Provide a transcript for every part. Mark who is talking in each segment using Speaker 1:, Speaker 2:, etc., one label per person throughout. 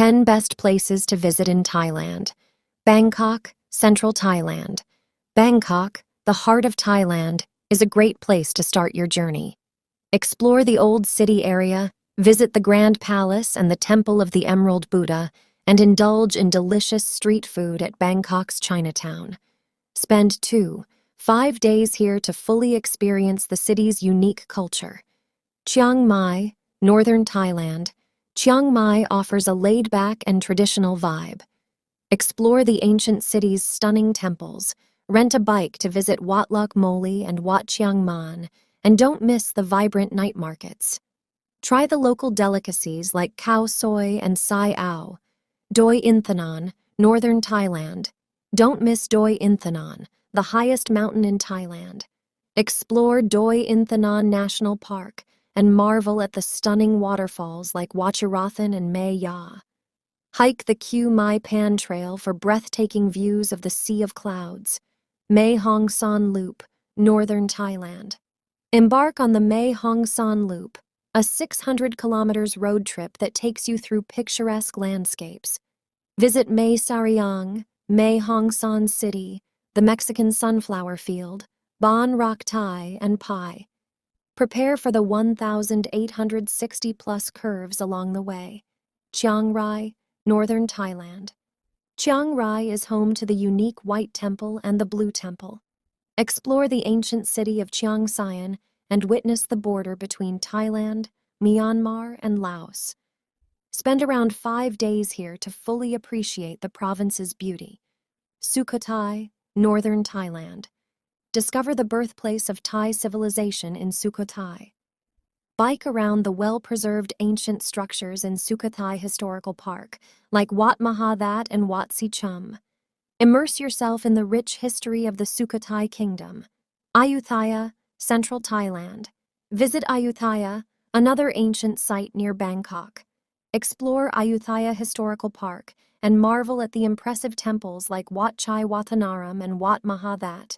Speaker 1: 10 Best Places to Visit in Thailand. Bangkok, Central Thailand. Bangkok, the heart of Thailand, is a great place to start your journey. Explore the old city area, visit the Grand Palace and the Temple of the Emerald Buddha, and indulge in delicious street food at Bangkok's Chinatown. Spend 5 days here to fully experience the city's unique culture. Chiang Mai, northern Thailand. Chiang Mai offers a laid-back and traditional vibe. Explore the ancient city's stunning temples, rent a bike to visit Wat Luk Moli and Wat Chiang Man, and don't miss the vibrant night markets. Try the local delicacies like khao soy and phayao. Doi Inthanon, northern Thailand. Don't miss Doi Inthanon, the highest mountain in Thailand. Explore Doi Inthanon National Park and marvel at the stunning waterfalls like Wachirathan and Mae Ya. Hike the Kyu Mai Pan Trail for breathtaking views of the Sea of Clouds. Mae Hong Son Loop, northern Thailand. Embark on the Mae Hong Son Loop, a 600 kilometers road trip that takes you through picturesque landscapes. Visit Mae Sariang, Mae Hong Son City, the Mexican sunflower field, Bon Rak Thai, and Pai. Prepare for the 1,860-plus curves along the way. Chiang Rai, northern Thailand. Chiang Rai is home to the unique White Temple and the Blue Temple. Explore the ancient city of Chiang Saen and witness the border between Thailand, Myanmar, and Laos. Spend around 5 days here to fully appreciate the province's beauty. Sukhothai, northern Thailand. Discover the birthplace of Thai civilization in Sukhothai. Bike around the well-preserved ancient structures in Sukhothai Historical Park, like Wat Mahathat and Wat Si Chum. Immerse yourself in the rich history of the Sukhothai Kingdom. Ayutthaya, Central Thailand. Visit Ayutthaya, another ancient site near Bangkok. Explore Ayutthaya Historical Park and marvel at the impressive temples like Wat Chai Wathanaram and Wat Mahathat.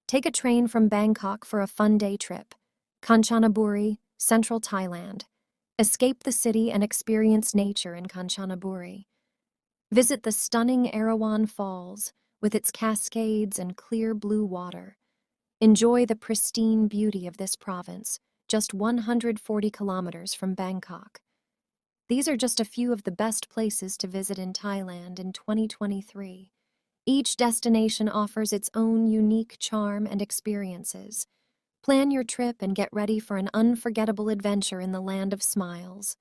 Speaker 1: Take a train from Bangkok for a fun day trip. Kanchanaburi, Central Thailand. Escape the city and experience nature in Kanchanaburi. Visit the stunning Erawan Falls with its cascades and clear blue water. Enjoy the pristine beauty of this province, just 140 kilometers from Bangkok. These are just a few of the best places to visit in Thailand in 2023. Each destination offers its own unique charm and experiences. Plan your trip and get ready for an unforgettable adventure in the land of smiles.